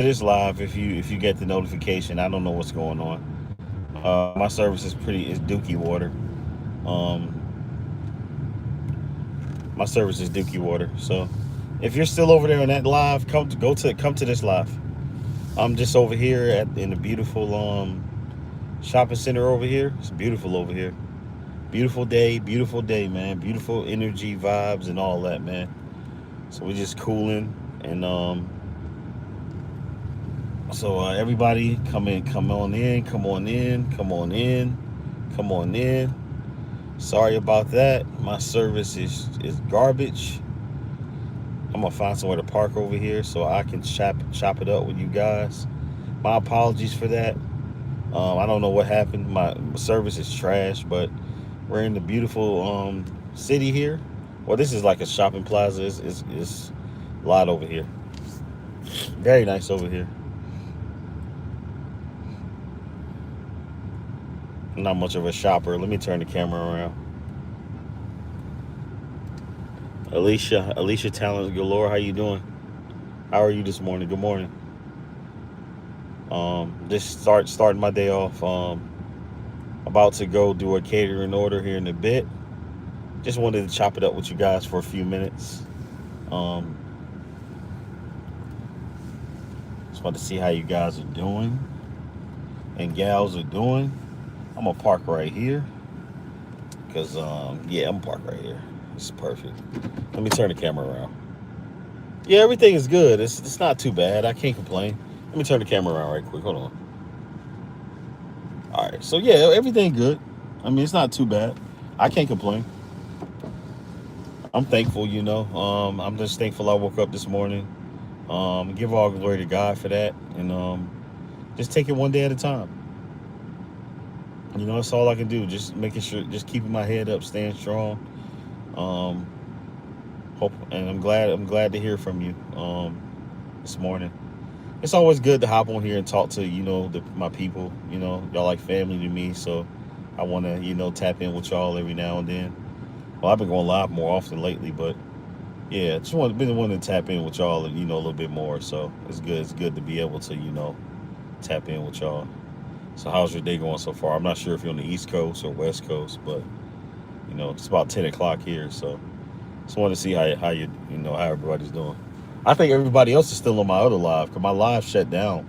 It is live if you get the notification. I don't know what's going on. My service is dookie water. Um, my service is dookie water. So if you're still over there on that live, come to this live. I'm just over here in the beautiful shopping center over here. It's beautiful over here. Beautiful day, man. Beautiful energy, vibes, and all that, man. So we're just cooling, and everybody come on in, come on in, come on in, come on in. Sorry about that. My service is garbage. I'm gonna find somewhere to park over here so I can chop it up with you guys. My apologies for that. I don't know what happened. My service is trash, but we're in the beautiful city here. Well, this is like a shopping plaza. It's a lot over here. Very nice over here. I'm not much of a shopper. Let me turn the camera around. Alicia Talent Galore, how you doing? How are you this morning? Good morning. Just starting my day off. About to go do a catering order here in a bit. Just wanted to chop it up with you guys for a few minutes. Um, just want to see how you guys are doing and gals are doing. I'm gonna park right here because yeah, I'm gonna park right here. This is perfect. Let me turn the camera around. Yeah, everything is good. It's not too bad. I can't complain. Let me turn the camera around right quick. Hold on. All right. So yeah, everything good. I mean, it's not too bad. I can't complain. I'm thankful, I'm just thankful I woke up this morning. Give all glory to God for that, and just take it one day at a time. That's all I can do. Just making sure, just keeping my head up, staying strong. Um, Hope, and I'm glad to hear from you this morning. It's always good to hop on here and talk to my people. Y'all like family to me, so I want to tap in with y'all every now and then. Well, I've been going live more often lately, but yeah, just been wanting to tap in with y'all, a little bit more. So it's good. It's good to be able to tap in with y'all. So how's your day going so far? I'm not sure if you're on the East Coast or West Coast, but it's about 10 o'clock here. So just want to see how how everybody's doing. I think everybody else is still on my other live because my live shut down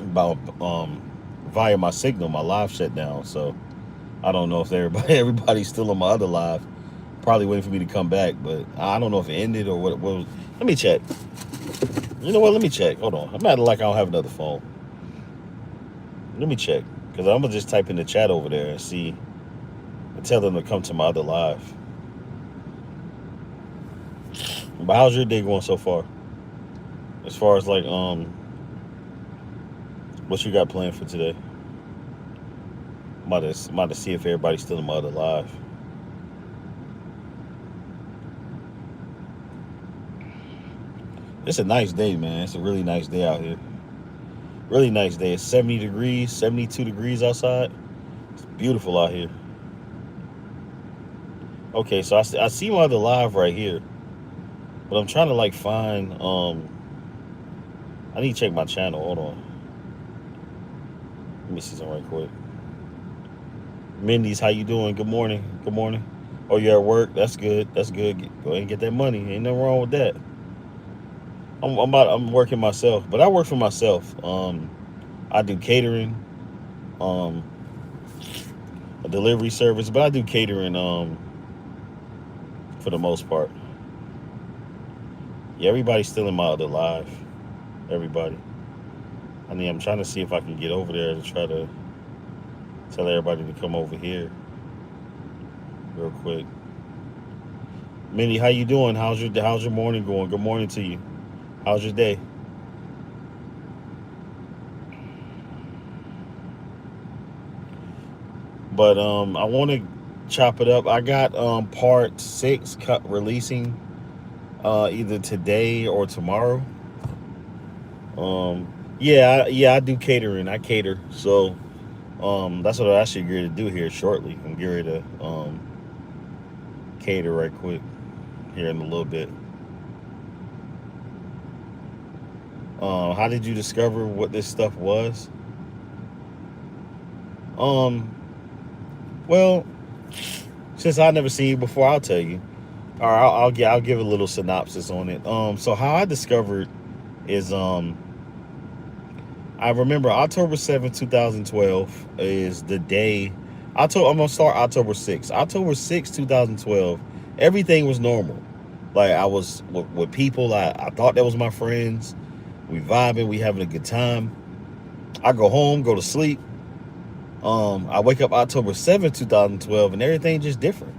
about via my signal. My live shut down, so I don't know if everybody's still on my other live. Probably waiting for me to come back, but I don't know if it ended or what. Let me check. You know what? Let me check. Hold on. I'm acting like I don't have another phone. Let me check because I'm gonna just type in the chat over there and see and tell them to come to my other live. But how's your day going so far? As far as like what you got planned for today? I'm about to see if everybody's still in my other live. It's a nice day, man. It's a really nice day out here. Really nice day. It's 70 degrees, 72 degrees outside. It's beautiful out here. Okay, so I see my other live right here, but I'm trying to like find. I need to check my channel. Hold on. Let me see something right quick. Mindy's, how you doing? Good morning. Good morning. Oh, you're at work. That's good. That's good. Go ahead and get that money. Ain't nothing wrong with that. I'm working myself, but I work for myself. I do catering, um, a delivery service, but I do catering for the most part. Yeah, everybody's still in my other live. Everybody. I mean, I'm trying to see if I can get over there to try to tell everybody to come over here real quick. Minnie, how you doing? How's your morning going? Good morning to you. How's your day? But I want to chop it up. I got part six cut releasing either today or tomorrow. Yeah, I do catering. I cater, so that's what I actually gear to do here shortly. I'm gearing to cater right quick here in a little bit. How did you discover what this stuff was? Um, well, since I never seen you before, I'll tell you. Or I'll give a little synopsis on it. So how I discovered is I remember October 7th, 2012 is the day. I'm gonna start October 6th. October 6th, 2012. Everything was normal. Like I was with people. I thought that was my friends. We vibing. We having a good time. I go home, go to sleep. I wake up October 7th, 2012, and everything just different.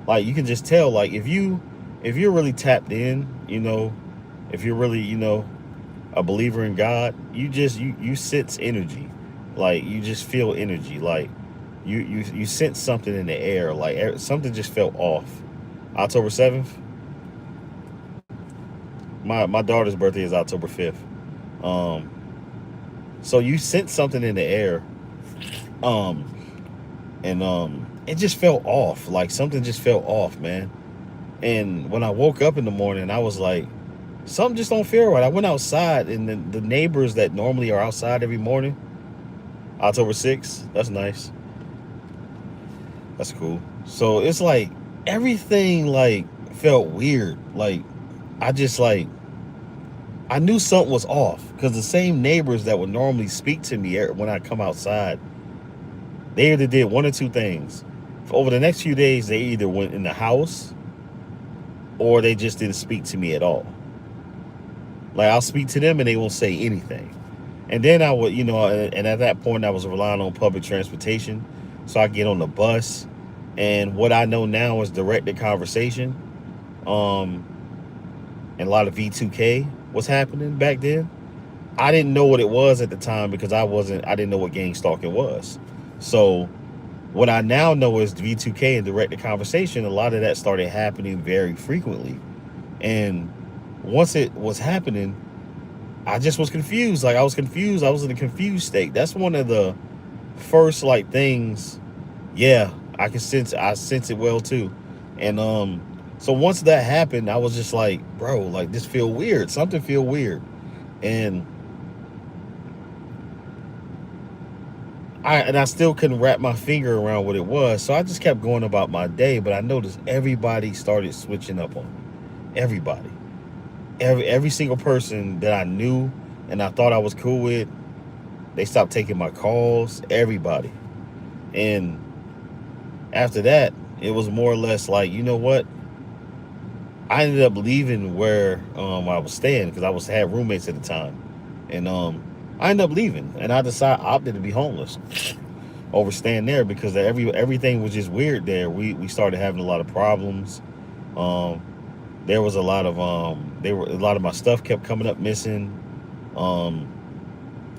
Like you can just tell. Like if you're really tapped in, if you're really a believer in God, you sense energy, like you just feel energy, like you sense something in the air, like something just felt off. October 7th, my daughter's birthday is October 5th, um, so you sense something in the air, um, and it just felt off, like something just felt off, man. And when I woke up in the morning, I was like, something just don't feel right. I went outside, and the neighbors that normally are outside every morning, October 6th, that's nice. That's cool. So it's like everything like felt weird. Like I just like I knew something was off because the same neighbors that would normally speak to me when I come outside, they either did one or two things. Over the next few days, they either went in the house or they just didn't speak to me at all. Like I'll speak to them and they won't say anything. And then I would, and at that point I was relying on public transportation. So I get on the bus, and what I know now is directed conversation. Um, and a lot of V2K was happening back then. I didn't know what it was at the time because I didn't know what gang stalking was. So what I now know is V2K and directed conversation. A lot of that started happening very frequently. And once it was happening, I just was confused. Like I was confused. I was in a confused state. That's one of the first like things. Yeah, I sense it well too. And so once that happened, I was just like, bro, like this feel weird. Something feel weird. And I still couldn't wrap my finger around what it was. So I just kept going about my day, but I noticed everybody started switching up on me. Everybody. Every single person that I knew and I thought I was cool with, they stopped taking my calls. Everybody. And after that, it was more or less like, you know what? I ended up leaving where I was staying because had roommates at the time, and I ended up leaving, and opted to be homeless over staying there because everything was just weird there. We started having a lot of problems. Um, there was a lot of a lot of my stuff kept coming up missing. Um,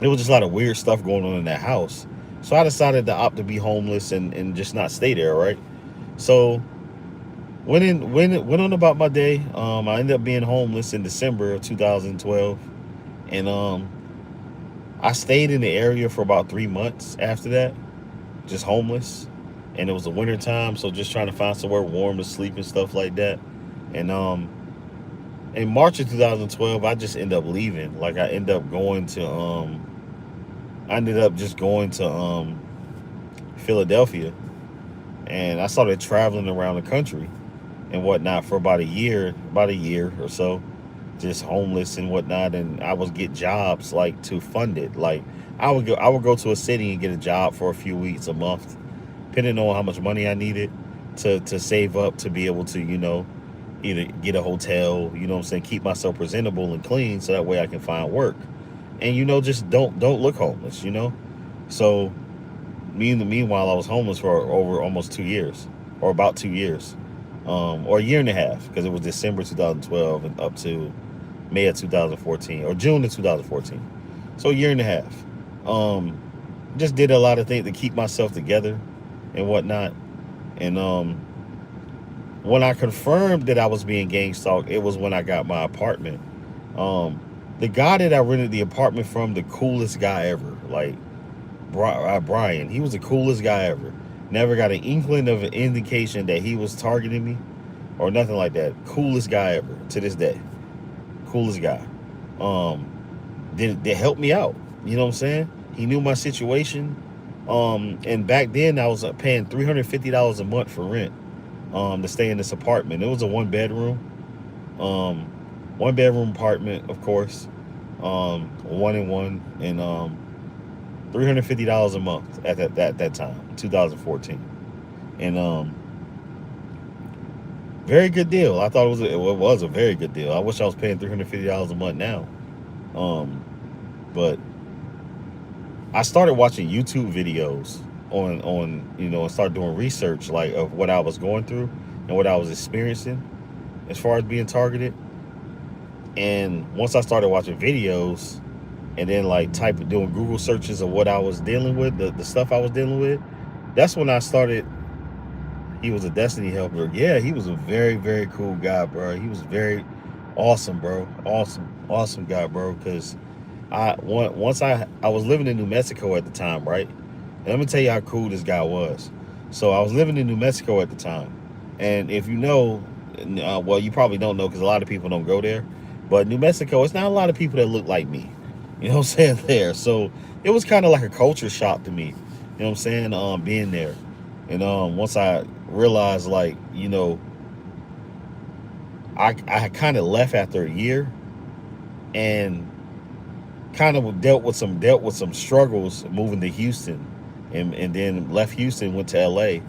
there was just a lot of weird stuff going on in that house. So I decided to opt to be homeless and just not stay there, right? So went on about my day. I ended up being homeless in December of 2012, and I stayed in the area for about 3 months after that, just homeless. And it was the winter time, so just trying to find somewhere warm to sleep and stuff like that. And in March of 2012, I just ended up leaving. Like I ended up just going to Philadelphia, and I started traveling around the country and whatnot for about a year or so, just homeless and whatnot. And I would get jobs like to fund it. Like I would go to a city and get a job for a few weeks, a month, depending on how much money I needed to save up to be able to, either get a hotel, what I'm saying, keep myself presentable and clean so that way I can find work. And just don't look homeless. So meanwhile, I was homeless for over almost 2 years, or about 2 years, or a year and a half, because it was December 2012 and up to May of 2014 or June of 2014. So a year and a half. Just did a lot of things to keep myself together and whatnot. And when I confirmed that I was being gang stalked, it was when I got my apartment. The guy that I rented the apartment from, the coolest guy ever, like Brian, he was the coolest guy ever. Never got an inkling of an indication that he was targeting me or nothing like that. Coolest guy ever to this day. Coolest guy. Um, did help me out. You know what I'm saying? He knew my situation. And back then I was paying $350 a month for rent to stay in this apartment. It was a um, one bedroom apartment, of course, one and one, and $350 a month at that time, 2014, and very good deal. I thought it was a very good deal. I wish I was paying $350 a month now, um, but I started watching YouTube videos on and started doing research like of what I was going through and what I was experiencing as far as being targeted. And once I started watching videos and then like doing Google searches of what I was dealing with, the stuff I was dealing with, that's when I started. He was a Destiny helper. Yeah, he was a very, very cool guy, bro. He was very awesome, bro. Awesome guy, bro. Because once I was living in New Mexico at the time, right? And let me tell you how cool this guy was. So I was living in New Mexico at the time, and if you know, well, you probably don't know because a lot of people don't go there. But New Mexico, it's not a lot of people that look like me. You know what I'm saying? There, so it was kind of like a culture shock to me. You know what I'm saying? Being there, and once I realized, like, I kind of left after a year, and kind of dealt with some struggles moving to Houston, and then left Houston, went to LA,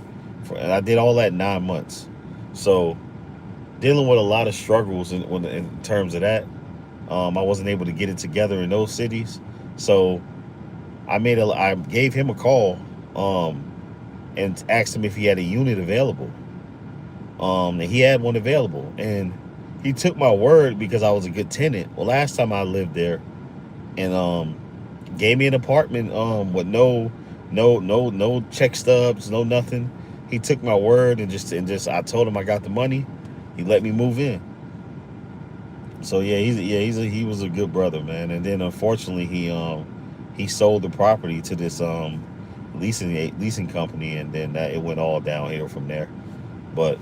and I did all that in 9 months. So dealing with a lot of struggles in terms of that. I wasn't able to get it together in those cities, so I gave him a call, um, and asked him if he had a unit available. And he had one available, and he took my word because I was a good tenant. Well, last time I lived there, and gave me an apartment with no check stubs, no nothing. He took my word, and just I told him I got the money. He let me move in. So yeah, he was a good brother, man. And then unfortunately he sold the property to this leasing company, and then it went all downhill from there. But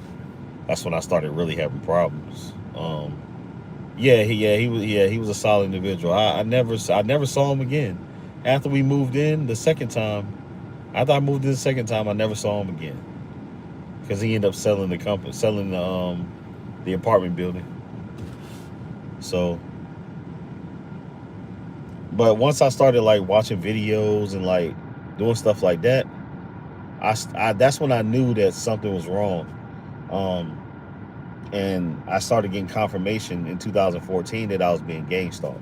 that's when I started really having problems. He was a solid individual. I never saw him again. After we moved in the second time, after I moved in the second time, I never saw him again because he ended up selling the apartment building. So, but once I started like watching videos and like doing stuff like that, that's when I knew that something was wrong. Um, and I started getting confirmation in 2014 that I was being gang stalked.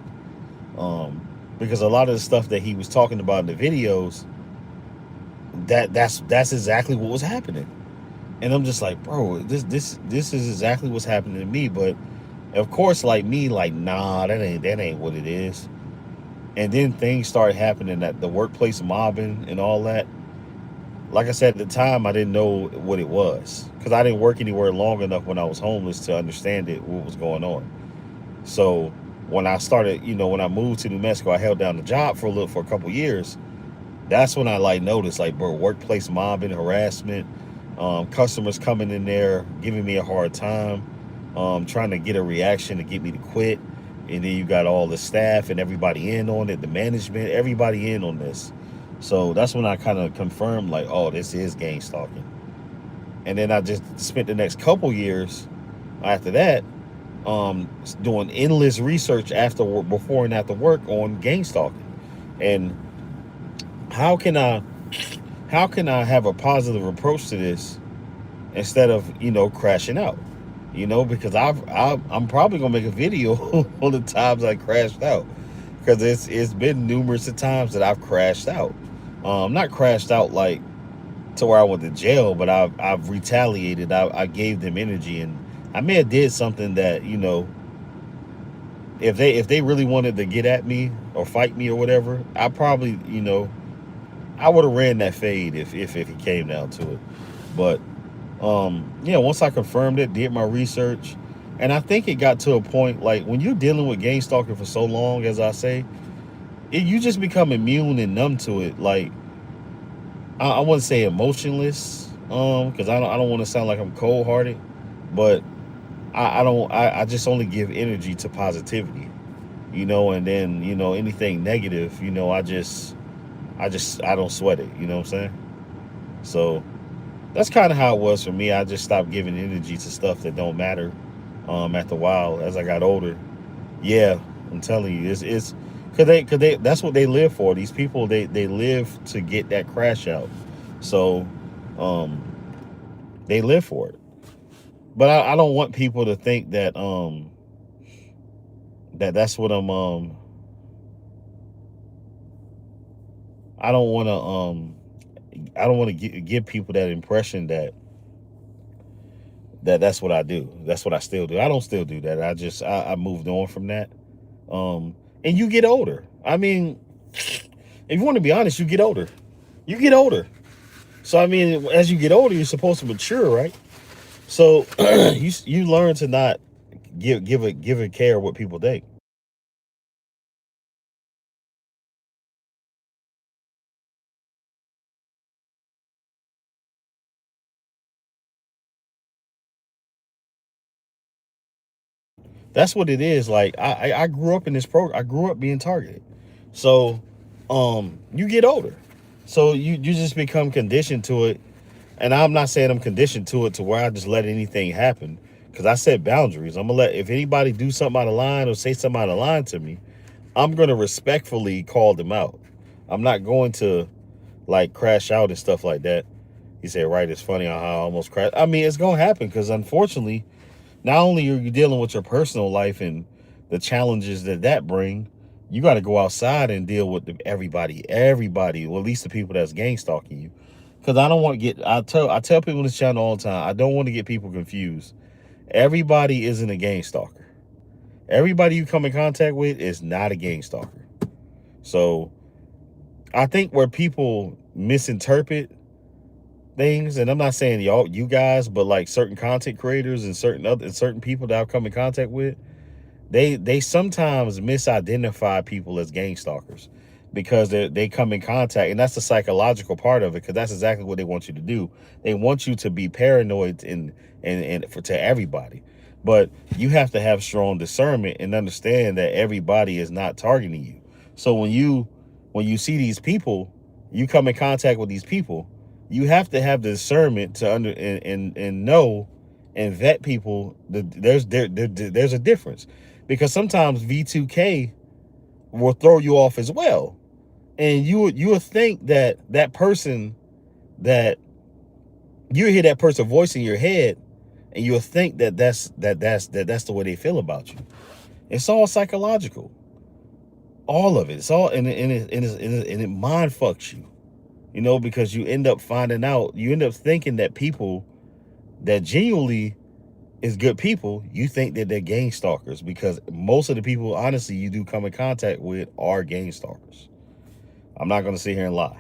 Um, because a lot of the stuff that he was talking about in the videos, that's exactly what was happening. And I'm just like, bro, this is exactly what's happening to me. But of course, like me, like, nah, that ain't what it is. And then things started happening at the workplace, mobbing and all that. Like I said, at the time, I didn't know what it was because I didn't work anywhere long enough when I was homeless to understand what was going on. So when I started, when I moved to New Mexico, I held down the job for a couple years. That's when I like noticed, like, bro, workplace mobbing, harassment, customers coming in there giving me a hard time, trying to get a reaction to get me to quit. And then you got all the staff and everybody in on it, the management, everybody in on this. So that's when I kind of confirmed, like, oh, this is gang stalking. And then I just spent the next couple years after that, doing endless research after work, before and after work, on gang stalking. And how can I have a positive approach to this instead of crashing out? Because I'm probably gonna make a video on the times I crashed out, because it's been numerous of times that I've crashed out. Not crashed out like to where I went to jail, but I've retaliated. I gave them energy, and I may have did something that if they really wanted to get at me or fight me or whatever, I probably I would have ran that fade if it came down to it. But yeah, once I confirmed it, did my research, and I think it got to a point, like, when you're dealing with gang stalking for so long, as I say, you just become immune and numb to it. Like, I wouldn't say emotionless, because I don't want to sound like I'm cold hearted, but I just only give energy to positivity. And then, anything negative, I don't sweat it, you know what I'm saying? So that's kind of how it was for me. I just stopped giving energy to stuff that don't matter. After a while, as I got older, yeah, I'm telling you, it's cause they that's what they live for. These people, they live to get that crash out. So, um, they live for it. But I don't want people to think that that's what I don't want to I don't want to give people that impression that's what I do. That's what I still do. I don't still do that. I moved on from that. And you get older. I mean, if you want to be honest, you get older. You get older. So I mean, as you get older, you're supposed to mature, right? So you learn to not give a care what people think. That's what it is. Like I grew up in this program. I grew up being targeted. So you get older. So you just become conditioned to it. And I'm not saying I'm conditioned to it to where I just let anything happen. Cause I set boundaries. I'm gonna let if anybody do something out of line or say something out of line to me, I'm gonna respectfully call them out. I'm not going to like crash out and stuff like that. He said, right, it's funny how I almost crashed. I mean, it's gonna happen because unfortunately, not only are you dealing with your personal life and the challenges that bring, you got to go outside and deal with everybody, well, at least the people that's gang stalking you. Because I don't want to get, I tell people on this channel all the time, I don't want to get people confused. Everybody isn't a gang stalker. Everybody you come in contact with is not a gang stalker. So I think where people misinterpret things, and I'm not saying you guys, but like certain content creators and certain people that I've come in contact with, they sometimes misidentify people as gang stalkers because they come in contact, and that's the psychological part of it, because that's exactly what they want you to do. They want you to be paranoid and to everybody, but you have to have strong discernment and understand that everybody is not targeting you. So when you see these people, you come in contact with these people, you have to have the discernment to and know and vet people. There's a difference, because sometimes V2K will throw you off as well, and you would think that person that you hear that person voice in your head, and you'll think that's the way they feel about you. It's all psychological, all of it. It's all and it mind fucks you, because you end up finding out, you end up thinking that people that genuinely is good people, you think that they're gang stalkers, because most of the people, honestly, you do come in contact with are gang stalkers. I'm not gonna sit here and lie.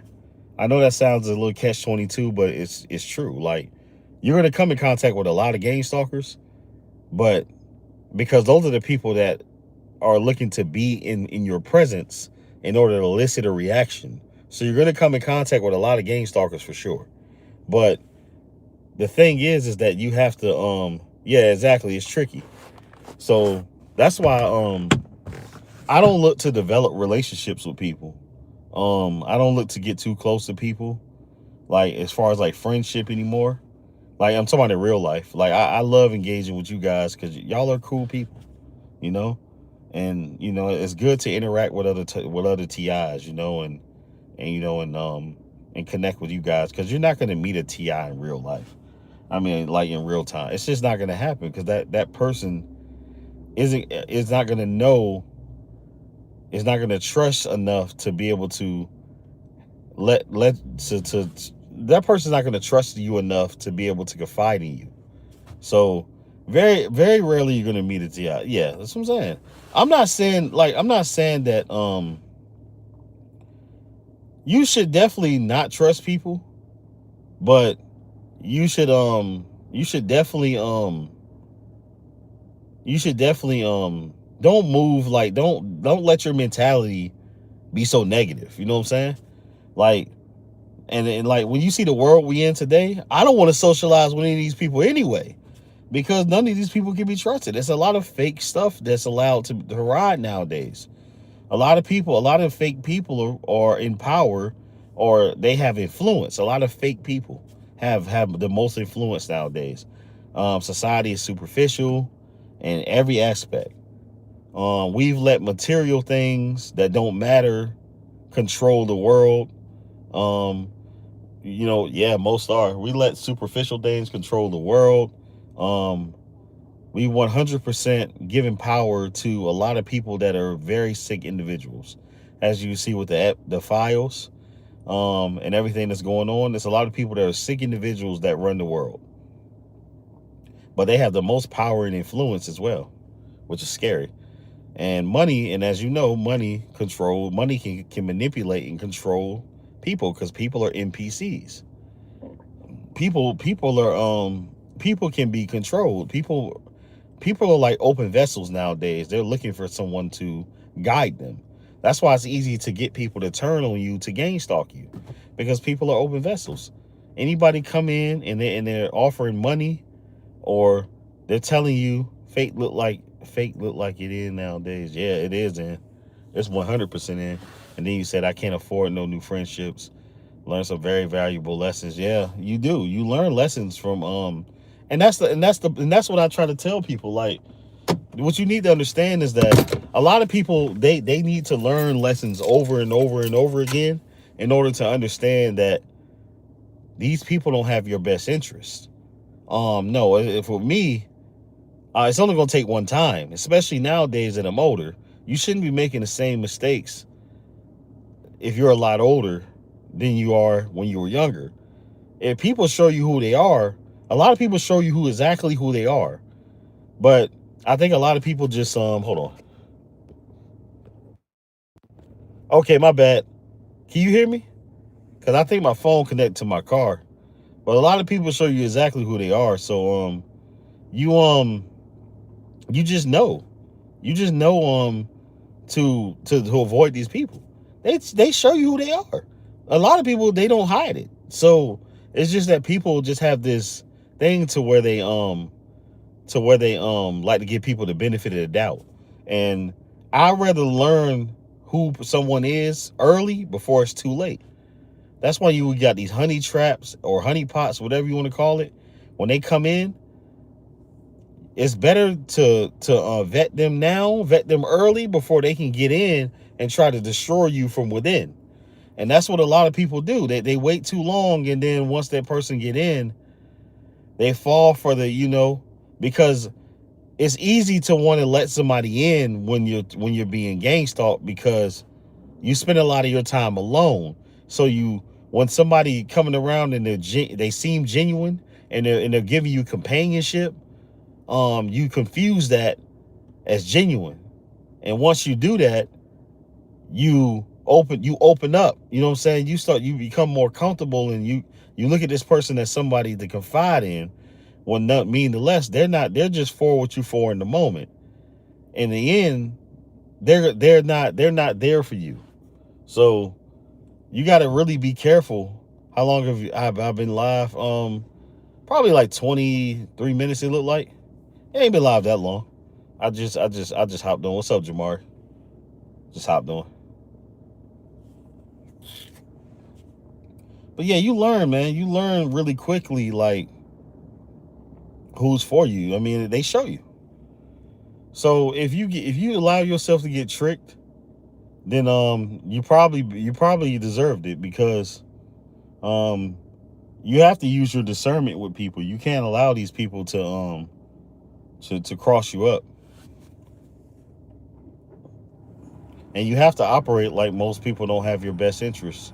I know that sounds a little catch-22, but it's true. Like, you're gonna come in contact with a lot of gang stalkers, but because those are the people that are looking to be in your presence in order to elicit a reaction. So you're gonna come in contact with a lot of gang stalkers for sure. But the thing is that you have to yeah, exactly, it's tricky. So that's why I don't look to develop relationships with people. I don't look to get too close to people, like as far as like friendship anymore. Like, I'm talking about in real life. Like, I love engaging with you guys because y'all are cool people, you know. And it's good to interact with other TIs, and connect with you guys, because you're not going to meet a TI in real life. I mean, like in real time, it's just not going to happen, because that person is not going to know, is not going to trust enough to be able to let to that person's not going to trust you enough to be able to confide in you. So very, very rarely you're going to meet a TI. Yeah, that's what I'm saying. I'm not saying that you should definitely not trust people, but you should definitely don't move, like, don't let your mentality be so negative. You know what I'm saying? Like, and like when you see the world we in today, I don't want to socialize with any of these people anyway. because none of these people can be trusted. There's a lot of fake stuff that's allowed to ride nowadays. A lot of people, a lot of fake people are in power, or they have influence. A lot of fake people have the most influence nowadays. Society is superficial in every aspect. We've let material things that don't matter control the world. Um, yeah, most are. We let superficial things control the world. Um, we 100% giving power to a lot of people that are very sick individuals, as you see with the files, and everything that's going on. There's a lot of people that are sick individuals that run the world, but they have the most power and influence as well, which is scary. And money, and as you know, money can manipulate and control people, because people are NPCs. People are people can be controlled. People are like open vessels nowadays. They're looking for someone to guide them. That's why it's easy to get people to turn on you, to gang stalk you, because people are open vessels. Anybody come in and they're offering money, or they're telling you fake look like it is nowadays. Yeah, it is in. It's 100% in. And then you said I can't afford no new friendships. Learn some very valuable lessons. Yeah, you do. You learn lessons from and that's what I try to tell people. Like, what you need to understand is that a lot of people, they need to learn lessons over and over and over again in order to understand that these people don't have your best interest. No, for me, it's only going to take one time, especially nowadays that I'm older. You shouldn't be making the same mistakes if you're a lot older than you are when you were younger. If people show you who they are, a lot of people show you exactly who they are. But I think a lot of people just hold on. Okay, my bad. Can you hear me? Because I think my phone connected to my car. But a lot of people show you exactly who they are. So you you just know. You just know to avoid these people. They show you who they are. A lot of people, they don't hide it. So it's just that people just have this thing to where they like to give people the benefit of the doubt. And I'd rather learn who someone is early before it's too late. That's why you got these honey traps or honey pots, whatever you want to call it. When they come in, it's better to vet them now, vet them early before they can get in and try to destroy you from within. And that's what a lot of people do. They wait too long, and then once that person get in, they fall for because it's easy to want to let somebody in when you're being gang stalked, because you spend a lot of your time alone. So when somebody coming around and they seem genuine, and they're giving you companionship, you confuse that as genuine. And once you do that, you open up. You know what I'm saying? You become more comfortable, and you look at this person as somebody to confide in. When not mean the less, they're just for what you for in the moment. In the end, they're not there for you. So you got to really be careful. How long have I been live? Probably like 23 minutes. It looked like it ain't been live that long. I just hopped on. What's up, Jamar? Just hopped on. But yeah, you learn, man. You learn really quickly, like, who's for you. I mean, they show you. So if you allow yourself to get tricked, then you probably deserved it, because um you have to use your discernment with people. You can't allow these people to cross you up, and you have to operate like most people don't have your best interests.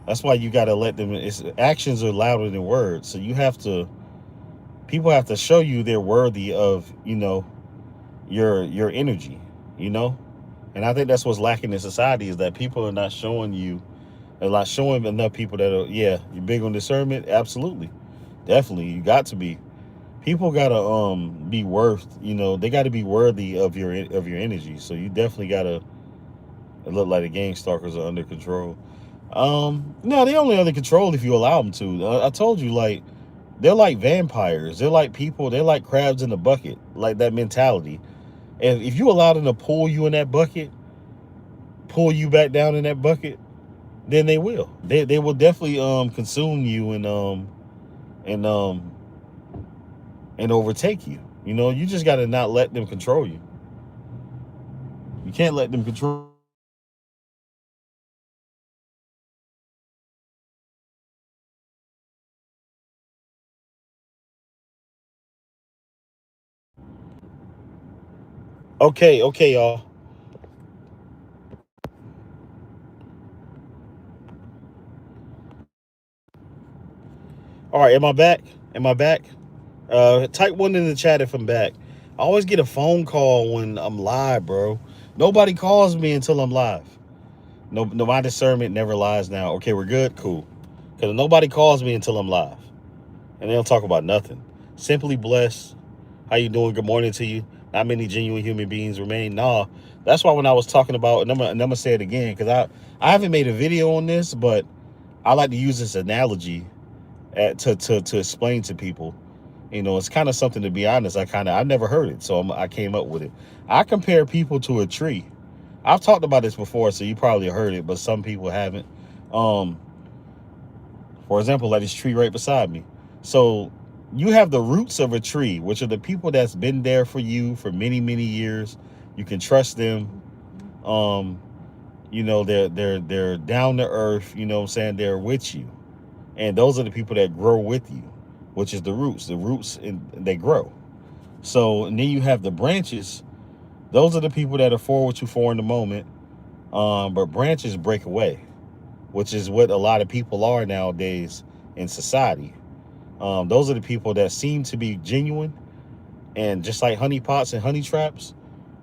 That's why you got to let them. Actions are louder than words, so people have to show you they're worthy of your energy, you know. And I think that's what's lacking in society, is that people are not showing you. They're not showing enough people that are, yeah, you're big on discernment. Absolutely, definitely, you got to be. People gotta be they got to be worthy of your energy. So you definitely gotta look like the gang stalkers are under control. No, they only under control if you allow them to. I told you, like, They're like vampires. They're like people. They're like crabs in the bucket. Like that mentality. And if you allow them to pull you in that bucket, pull you back down in that bucket, then they will. They will definitely consume you and um and overtake you. You know, you just gotta not let them control you. You can't let them control. Okay, okay, y'all. All right, am I back? Am I back? Type one in the chat if I'm back. I always get a phone call when I'm live, bro. Nobody calls me until I'm live. No, no, my discernment never lies now. Okay, we're good, cool. Because nobody calls me until I'm live, and they don't talk about nothing. Simply blessed. How you doing? Good morning to you. Not many genuine human beings remain. Nah, that's why when I was talking about, and I'm gonna say it again because I haven't made a video on this, but I like to use this analogy to explain to people. You know, it's kind of something, to be honest. I've never heard it, so I came up with it. I compare people to a tree. I've talked about this before, so you probably heard it, but some people haven't. Um, for example, like this tree right beside me. So you have the roots of a tree, which are the people that's been there for you for many, many years. You can trust them. Um, you know, they're down to earth. You know what I'm saying? They're with you, and those are the people that grow with you, which is the roots. The roots, they grow. So, and then you have the branches. Those are the people that are for what you for in the moment. But branches break away, which is what a lot of people are nowadays in society. Those are the people that seem to be genuine and just like honey pots and honey traps,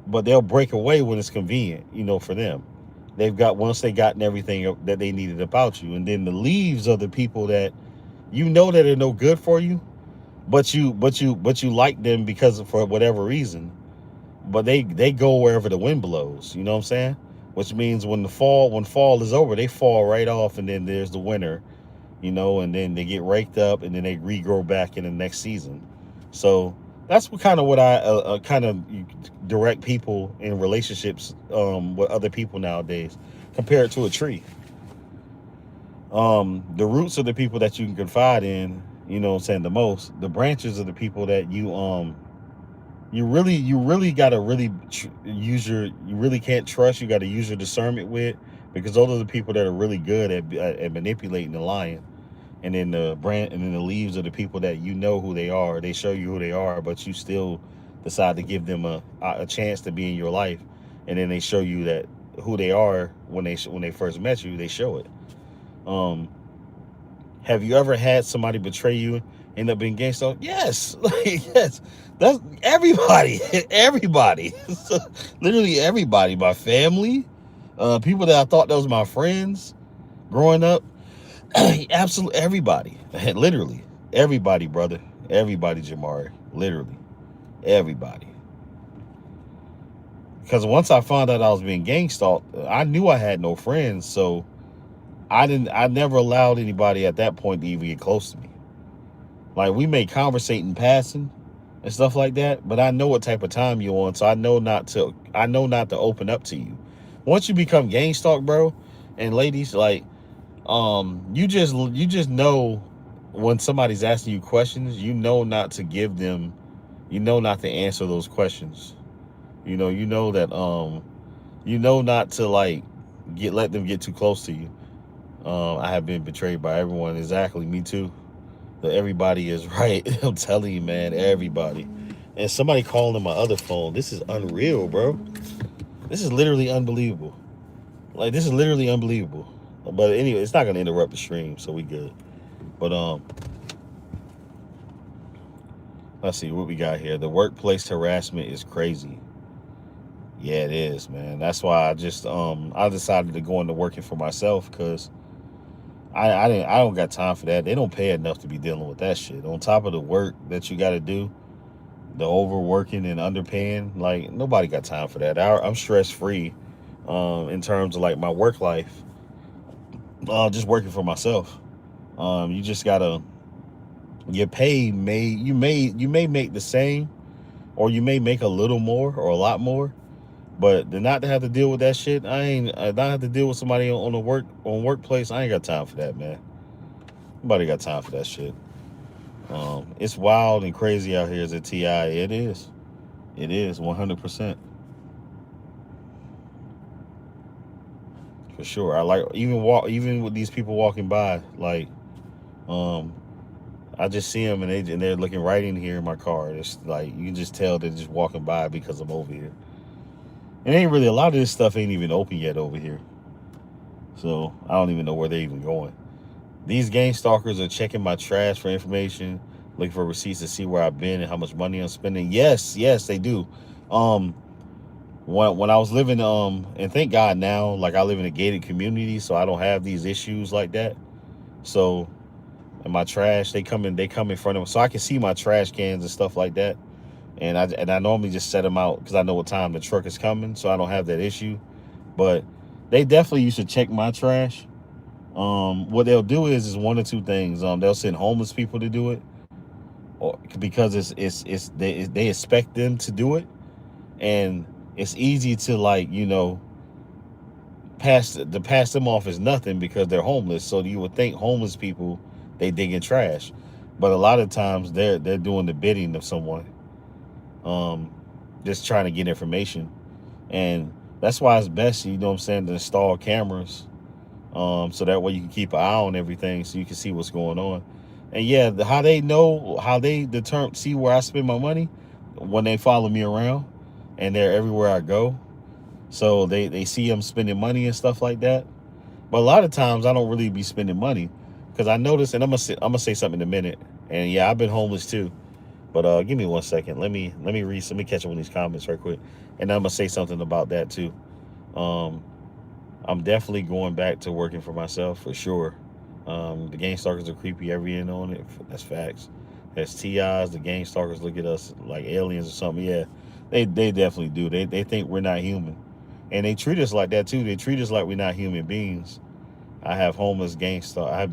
but they'll break away when it's convenient, you know, for them. They've got, once they gotten everything that they needed about you. And then the leaves are the people that you know that are no good for you, but you like them because of, for whatever reason. But they go wherever the wind blows, you know what I'm saying? Which means when fall is over, they fall right off, and then there's the winter, you know, and then they get raked up, and then they regrow back in the next season. So that's what kind of what I kind of direct people in relationships with other people nowadays. Compare it to a tree. The roots are the people that you can confide in, you know what I'm saying, the most. The branches are the people that you really got to really use you really can't trust. You got to use your discernment with, because those are the people that are really good at manipulating the lion. And then the leaves are the people that you know who they are. They show you who they are, but you still decide to give them a chance to be in your life. And then they show you that who they are when they first met you. They show it. um have you ever had somebody betray you, end up being gangster? Yes. Like, yes. That's everybody. Everybody. So, literally everybody. My family, people that I thought that was my friends growing up. Absolutely everybody. Literally everybody, brother. Everybody, Jamari. Literally everybody. Because once I found out I was being gang stalked, I knew I had no friends. So I never allowed anybody at that point to even get close to me. Like, we may conversate in passing and stuff like that, but I know what type of time you're on, so I know not to open up to you. Once you become gang stalk, bro, and ladies, like, you just know when somebody's asking you questions, you know not to give them, you know not to answer those questions. You know that you know not to, like, let them get too close to you. I have been betrayed by everyone. Exactly, me too. Everybody is right. I'm telling you, man, everybody. And somebody calling on my other phone. This is unreal, bro. This is literally unbelievable. Like, this is literally unbelievable. But anyway, it's not gonna interrupt the stream, so we good. But let's see what we got here. The workplace harassment is crazy. Yeah, it is, man. That's why I decided to go into working for myself, because I don't got time for that. They don't pay enough to be dealing with that shit. On top of the work that you got to do, the overworking and underpaying, like, nobody got time for that. I'm stress free, in terms of, like, my work life. Just working for myself. You just gotta your pay may make the same, or you may make a little more or a lot more. But to not to have to deal with that shit, I not have to deal with somebody on the workplace. I ain't got time for that, man. Nobody got time for that shit. It's wild and crazy out here as a TI. It is. It is 100% for sure. I like even with these people walking by, like um, I just see them and they're looking right in here in my car. It's like you can just tell they're just walking by because I'm over here. It ain't really a lot of this stuff ain't even open yet over here, so I don't even know where they're even going. These gang stalkers are checking my trash for information, looking for receipts to see where I've been and how much money I'm spending. Yes, yes, they do. Um, when I was living, and thank God now, like I live in a gated community, so I don't have these issues like that. So, and my trash, they come in front of, so I can see my trash cans and stuff like that. And I normally just set them out because I know what time the truck is coming, so I don't have that issue. But they definitely used to check my trash. What they'll do is one or two things. They'll send homeless people to do it, or because they expect them to do it, and it's easy to, like, pass them off as nothing because they're homeless. So you would think homeless people, they dig in trash, but a lot of times they're doing the bidding of someone, um, just trying to get information, and that's why it's best, you know what I'm saying, to install cameras, so that way you can keep an eye on everything, so you can see what's going on. And yeah, how they determine see where I spend my money when they follow me around, and they're everywhere I go. So they see I'm spending money and stuff like that. But a lot of times I don't really be spending money because I notice, and I'm gonna say something in a minute. And yeah, I've been homeless too. But give me 1 second. Let me catch up on these comments right quick, and I'm gonna say something about that too. Um, I'm definitely going back to working for myself for sure. The gang stalkers are creepy every end on it. That's facts. As TIs, the gang stalkers look at us like aliens or something. Yeah, they definitely do. They think we're not human, and they treat us like that too. They treat us like we're not human beings. I have homeless gang stalk.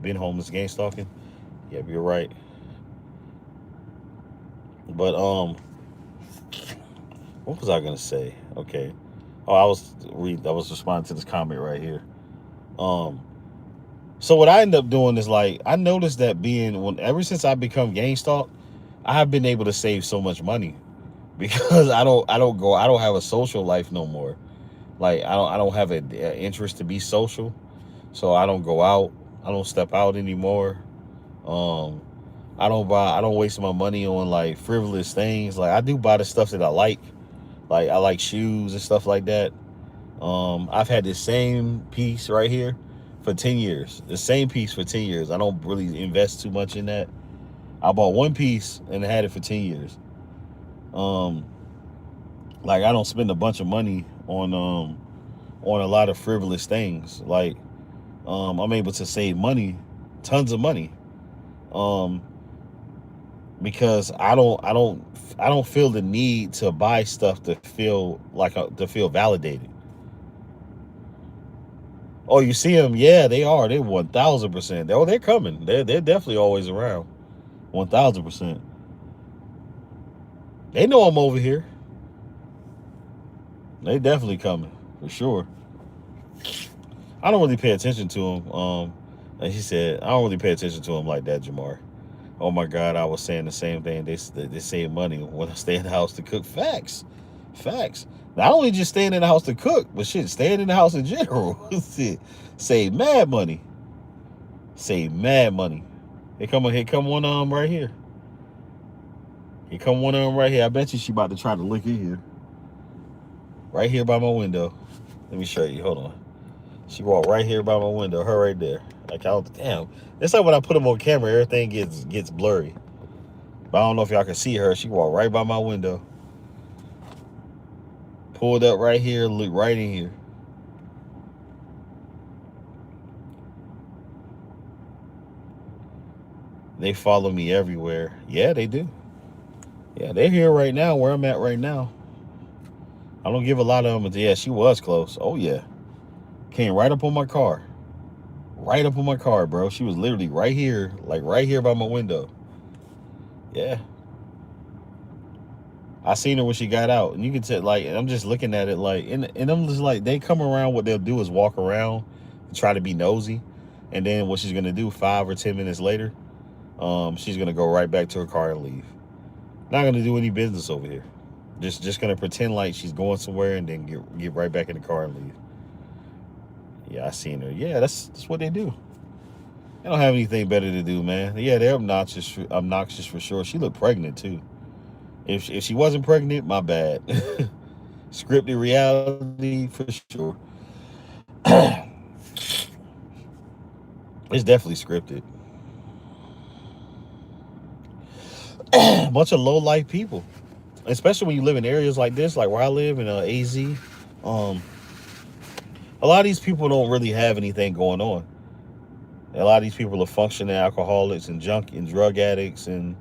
Been homeless gang stalking. Yep, you're right. But what was I gonna say? Okay. Oh, I was responding to this comment right here. Um, so what I end up doing is, like, I noticed that ever since I become gang stalked, I have been able to save so much money because I don't have a social life no more. Like I don't have an interest to be social, so I don't go out. I don't step out anymore. Um, I don't waste my money on like frivolous things. Like I do buy the stuff that I like. Like I like shoes and stuff like that. I've had this same piece right here for 10 years. The same piece for 10 years. I don't really invest too much in that. I bought one piece and had it for 10 years. Um, like I don't spend a bunch of money on a lot of frivolous things. Like I'm able to save money, tons of money. Um, because I don't feel the need to buy stuff to feel validated. Oh, you see them? Yeah, they are. They're 1,000%. Oh, they're coming. They're definitely always around. 1,000%. They know I'm over here. They definitely coming for sure. I don't really pay attention to them. And he said, I don't really pay attention to them like that, Jamar. Oh my God, I was saying the same thing. They save money when I stay in the house to cook. Facts, facts. Not only just staying in the house to cook, but shit, staying in the house in general. Save mad money. Save mad money. Here come one right here. Here come one right here. I bet you she about to try to look in here. Right here by my window. Let me show you. Hold on. She walked right here by my window. Her right there. Like, damn. It's like when I put them on camera, everything gets blurry. But I don't know if y'all can see her. She walked right by my window. Pulled up right here, look right in here. They follow me everywhere. Yeah, they do. Yeah, they're here right now where I'm at right now. I don't give a lot of them. Yeah, she was close. Oh, yeah. Came right up on my car. right up on my car, bro. She was literally right here, like right here by my window. Yeah. I seen her when she got out, and you can tell, like, and I'm just looking at it, like, and I'm just like, they come around. What they'll do is walk around, and try to be nosy, and then what she's gonna do 5 or 10 minutes later, she's gonna go right back to her car and leave. Not gonna do any business over here. Just gonna pretend like she's going somewhere and then get right back in the car and leave. Yeah, I seen her. Yeah, that's what they do. They don't have anything better to do, man. Yeah, they're obnoxious for sure. She looked pregnant too. If she wasn't pregnant, my bad. Scripted reality for sure. It's definitely scripted. A bunch of low life people, especially when you live in areas like this, like where I live in AZ. Um, a lot of these people don't really have anything going on. A lot of these people are functioning alcoholics and junk and drug addicts, and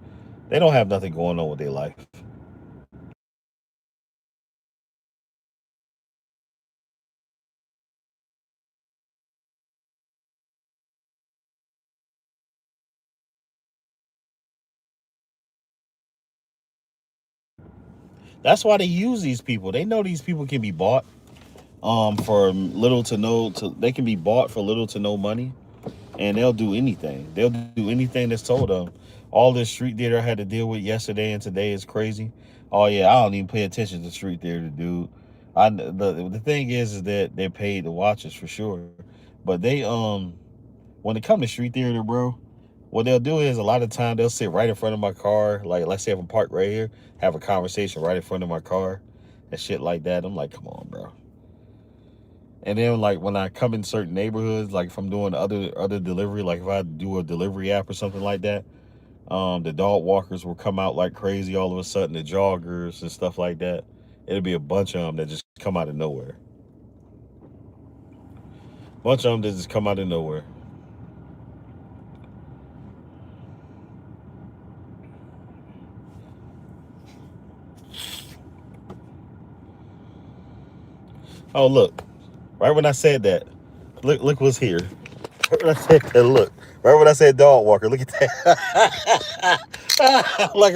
they don't have nothing going on with their life. That's why they use these people. They know these people can be bought for little to no they can be bought for little to no money, and they'll do anything. They'll do anything that's told them. All this street theater I had to deal with yesterday and today is crazy. Oh yeah, I don't even pay attention to street theater, dude. The thing is that they're paid to watch us for sure, but they when it comes to street theater, bro, what they'll do is a lot of time they'll sit right in front of my car. Like, let's say if I'm parked right here, have a conversation right in front of my car and shit like that. I'm like, come on, bro. And then like when I come in certain neighborhoods, like if I'm doing other delivery, like if I do a delivery app or something like that, the dog walkers will come out like crazy all of a sudden, the joggers and stuff like that. It'll be a bunch of them that just come out of nowhere. Bunch of them that just come out of nowhere. Oh look, right when I said that, look what's here. Right when I said that, look. Right when I said dog walker, look at that. Like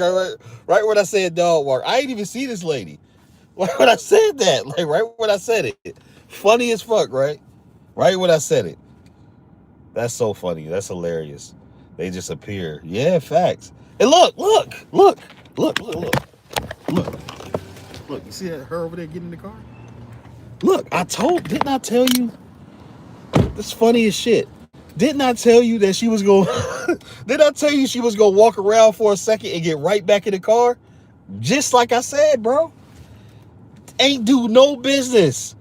right when I said dog walker, I ain't even see this lady. Right when I said that, like right when I said it, funny as fuck, right? Right when I said it, that's so funny. That's hilarious. They just appear. Yeah, facts. And look, look, look. You see that her over there getting in the car? Look, didn't I tell you? That's funny as shit. Didn't I tell you that she was going? Didn't I tell you she was gonna walk around for a second and get right back in the car? Just like I said, bro. Ain't do no business.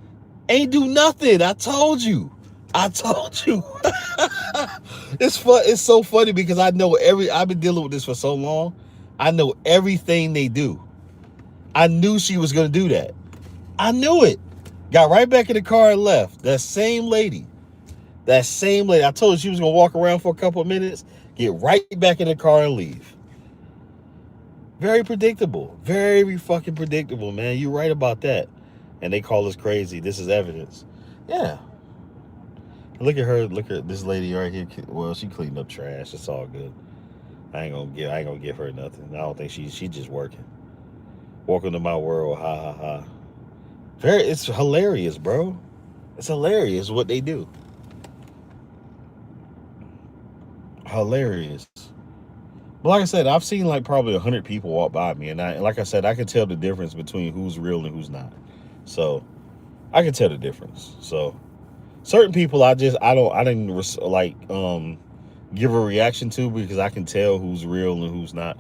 Ain't do nothing. I told you. I told you. It's fun. It's so funny because I know I've been dealing with this for so long. I know everything they do. I knew she was gonna do that. I knew it. Got right back in the car and left. That same lady. That same lady. I told her she was gonna walk around for a couple of minutes, get right back in the car and leave. Very predictable. Very fucking predictable, man. You're right about that. And they call us crazy. This is evidence. Yeah. Look at her. Look at this lady right here. Well, she cleaned up trash. It's all good. I ain't gonna give her nothing. I don't think she's just working. Welcome to my world. Ha ha ha. It's hilarious, bro. It's hilarious what they do. Hilarious. But like I said, I've seen like probably 100 people walk by me, and like I said, I can tell the difference between who's real and who's not. So I can tell the difference. So certain people, I didn't like give a reaction to because I can tell who's real and who's not.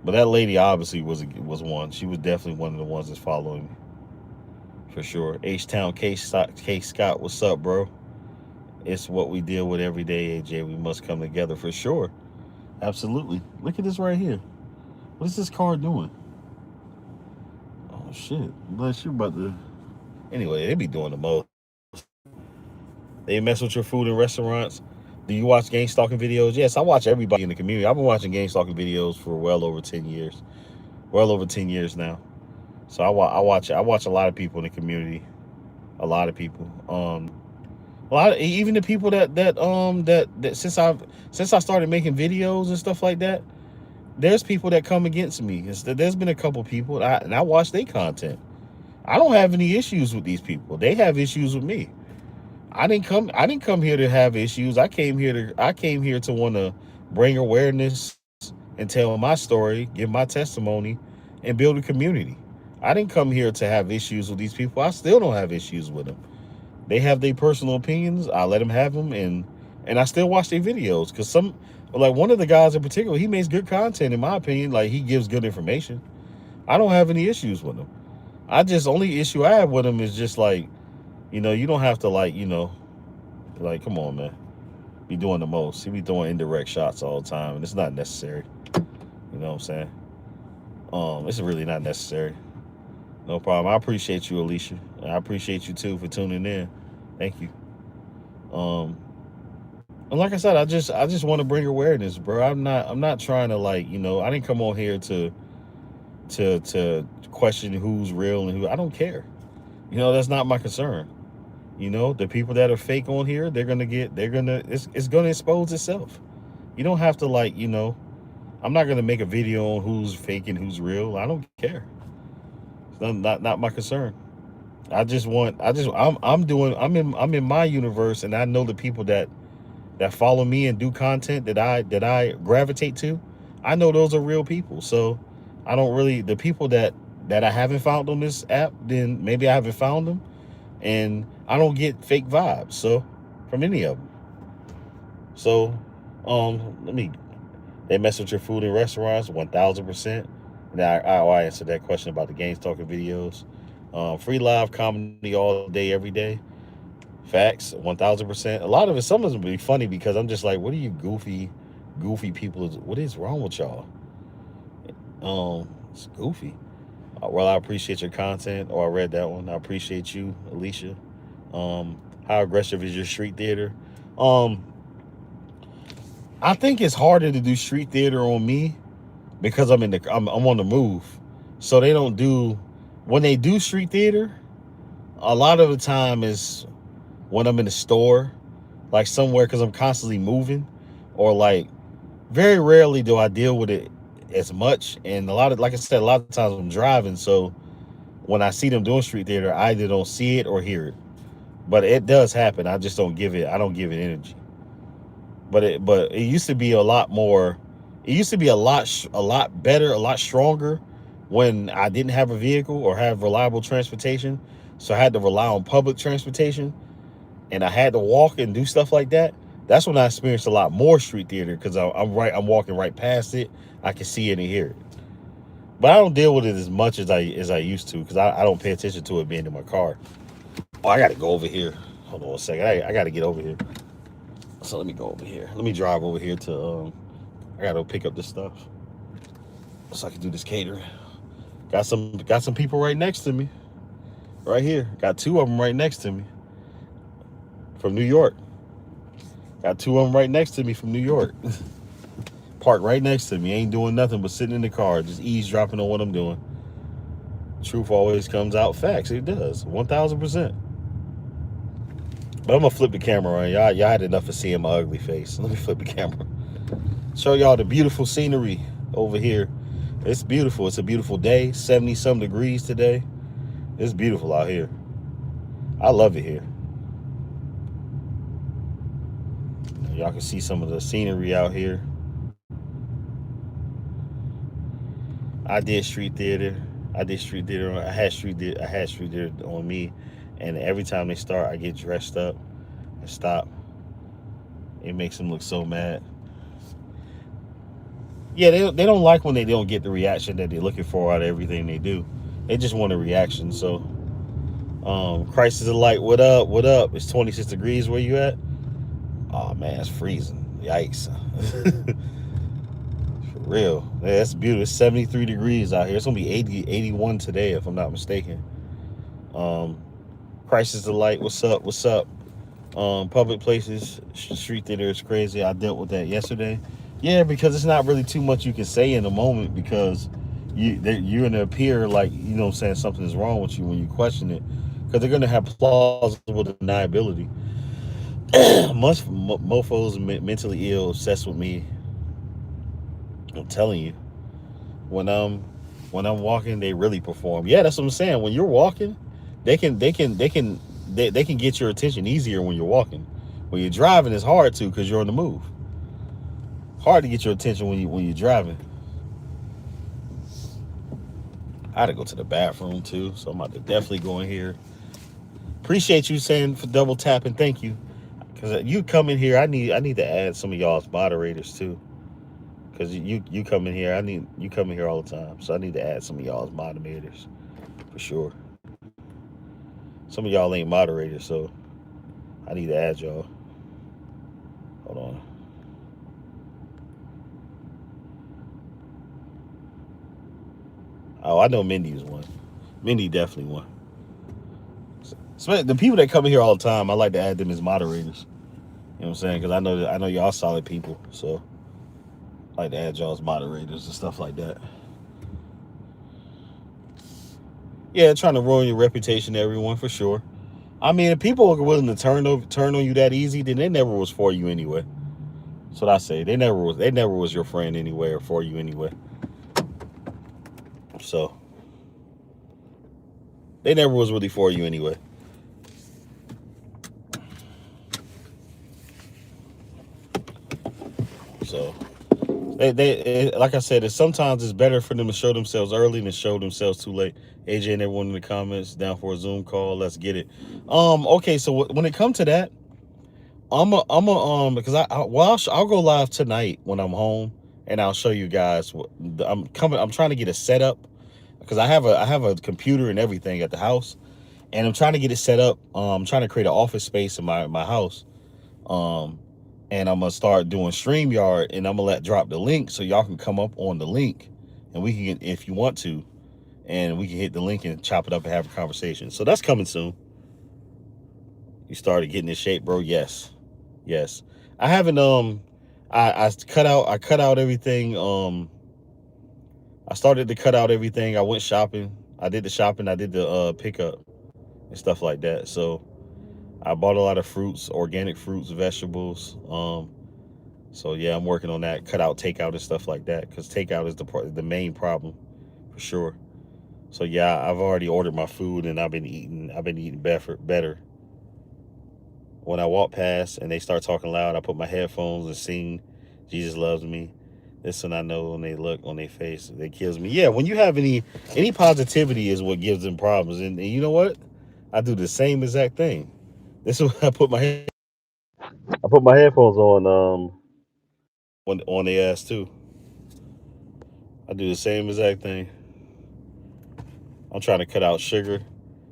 But that lady obviously was one. She was definitely one of the ones that's following me for sure. H Town K Scott, what's up, bro? It's what we deal with every day, AJ. We must come together for sure. Absolutely. Look at this right here. What is this car doing? Oh shit! Bless you, about to. Anyway, they be doing the most. They mess with your food in restaurants. Do you watch gang stalking videos? Yes, I watch everybody in the community. I've been watching gang stalking videos for well over 10 years. Well over 10 years now. So I watch a lot of people in the community. A lot of people. A lot of, even the people that since I started making videos and stuff like that, there's people that come against me. There's been a couple people, and I watch their content. I don't have any issues with these people. They have issues with me. I didn't come here to have issues. I came here to want to bring awareness and tell my story, give my testimony, and build a community. I didn't come here to have issues with these people. I still don't have issues with them. They have their personal opinions. I let them have them, and I still watch their videos because some, like one of the guys in particular, he makes good content in my opinion. Like he gives good information. I don't have any issues with him. I just only issue I have with him is just like, you don't have to like, like come on, man, be doing the most. He be throwing indirect shots all the time, and it's not necessary. You know what I'm saying? It's really not necessary. No problem. I appreciate you, Alicia. I appreciate you too for tuning in. Thank you. Um, and like I said, I just want to bring awareness, bro. I'm not trying to like, I didn't come on here to question who's real and who. I don't care. That's not my concern. The people that are fake on here, it's gonna expose itself. You don't have to like, I'm not gonna make a video on who's fake and who's real. I don't care. It's not my concern. I'm in my universe, and I know the people that follow me and do content that I gravitate to. I know those are real people. So I don't really, the people that I haven't found on this app, then maybe I haven't found them, and I don't get fake vibes. So from any of them. So let me. They mess with your food in restaurants 1,000%. Now I answered that question about the games talking videos. Free live comedy all day, every day. Facts, 1,000%. A lot of it, some of them will be funny because I'm just like, what are you goofy people? What is wrong with y'all? It's goofy. Well, I appreciate your content. Oh, I read that one. I appreciate you, Alicia. How aggressive is your street theater? Um, I think it's harder to do street theater on me because I'm on the move. So they don't do, when they do street theater, a lot of the time is when I'm in the store, like somewhere, because I'm constantly moving, or like very rarely do I deal with it as much. And a lot of, like I said, a lot of times I'm driving. So when I see them doing street theater, I either don't see it or hear it. But it does happen. I just don't give it. I don't give it energy. But it used to be a lot more. It used to be a lot better, a lot stronger when I didn't have a vehicle or have reliable transportation. So I had to rely on public transportation, and I had to walk and do stuff like that. That's when I experienced a lot more street theater because I'm walking right past it. I can see it and hear it. But I don't deal with it as much as I used to because I don't pay attention to it being in my car. Oh, I got to go over here. Hold on a second. I got to get over here. So let me go over here. Let me drive over here to. I got to pick up this stuff so I can do this catering. Got some people right next to me. Right here. Got two of them right next to me from New York. Got two of them right next to me from New York. Parked right next to me. Ain't doing nothing but sitting in the car, just eavesdropping on what I'm doing. Truth always comes out. Facts. It does. 1,000%. But I'm gonna flip the camera on y'all. Had enough of seeing my ugly face. Let me flip the camera. Show y'all the beautiful scenery over here. It's beautiful. It's a beautiful day. 70-some degrees today. It's beautiful out here. I love it here. Y'all can see some of the scenery out here. I did street theater. I had street theater on me, and every time they start, I get dressed up and stop. It makes them look so mad. Yeah, they don't like when they don't get the reaction that they're looking for out of everything they do. They just want a reaction. So, Crisis of Light, what up? What up? It's 26 degrees where you at? Oh man, it's freezing. Yikes. For real. Yeah, that's beautiful. It's 73 degrees out here. It's gonna be 81 today, if I'm not mistaken. Crisis of Light, what's up? What's up? Public places, street theater is crazy. I dealt with that yesterday. Yeah, because it's not really too much you can say in the moment because you're gonna appear like, what I'm saying, something is wrong with you when you question it, because they're gonna have plausible deniability. Most mofos mentally ill, obsessed with me. I'm telling you, when I'm walking, they really perform. Yeah, that's what I'm saying. When you're walking, they can get your attention easier when you're walking. When you're driving, it's hard to because you're on the move. Hard to get your attention when you're driving. I had to go to the bathroom too, so I'm about to definitely go in here. Appreciate you saying for double tapping. Thank you, because you come in here. I need to add some of y'all's moderators too. Because you come in here, you come in here all the time, so I need to add some of y'all's moderators for sure. Some of y'all ain't moderators, so I need to add y'all. Hold on. Oh, I know Mindy's one. Mindy definitely one. So the people that come in here all the time, I like to add them as moderators. You know what I'm saying? Because I know y'all solid people, so I like to add y'all as moderators and stuff like that. Yeah, trying to ruin your reputation to everyone for sure. I mean, if people are willing to turn on you that easy, then they never was for you anyway. That's what I say. They never was your friend anyway or for you anyway. So they never was really for you anyway. So they like I said, sometimes it's better for them to show themselves early than show themselves too late. AJ and everyone in the comments down for a Zoom call. Let's get it. Okay, so when it comes to that, because I'll go live tonight when I'm home, and I'll show you guys what I'm coming. I'm trying to get a setup because I have a computer and everything at the house, and I'm trying to get it set up. I'm trying to create an office space in my house. Um, and I'm gonna start doing StreamYard, and I'm gonna drop the link so y'all can come up on the link, and we can, if you want to, and we can hit the link and chop it up and have a conversation. So that's coming soon. You started getting in shape, bro. Yes, yes. I haven't I cut out everything. I started to cut out everything. I went shopping. I did the shopping. I did the pickup and stuff like that. So I bought a lot of fruits, organic fruits, vegetables. So yeah, I'm working on that. Cut out takeout and stuff like that, because takeout is the main problem for sure. So yeah, I've already ordered my food, and I've been eating. Better. When I walk past and they start talking loud, I put my headphones and sing "Jesus Loves Me." This one I know when they look on their face, it kills me. Yeah, when you have any positivity is what gives them problems. And you know what? I do the same exact thing. This is what I put my headphones on their ass too. I do the same exact thing. I'm trying to cut out sugar.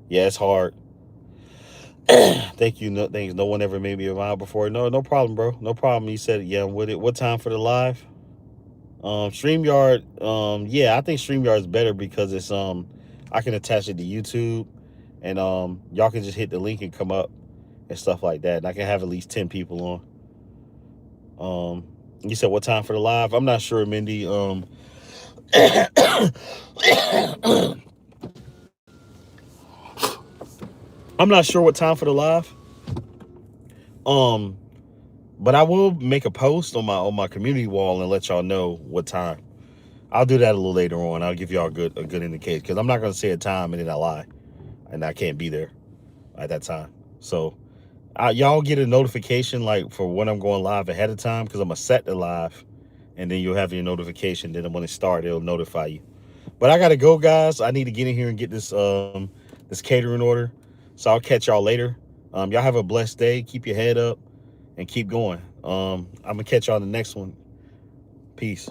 Yeah, it's hard. Thank you. No, thanks. No one ever made me a mile before. No, no problem, bro. No problem. You said, yeah, with it. What time for the live? StreamYard. Yeah, I think StreamYard is better because it's I can attach it to YouTube, and y'all can just hit the link and come up and stuff like that. And I can have at least 10 people on. You said what time for the live? I'm not sure, Mindy. I'm not sure what time for the live. Um, but I will make a post on my community wall and let y'all know what time. I'll do that a little later on. I'll give y'all a good indication, because I'm not gonna say a time and then I lie, and I can't be there at that time. So y'all get a notification like for when I'm going live ahead of time, because I'm gonna set the live, and then you'll have your notification. Then when it starts, it'll notify you. But I gotta go, guys. I need to get in here and get this catering order. So I'll catch y'all later. Y'all have a blessed day. Keep your head up and keep going. I'm gonna catch y'all on the next one. Peace.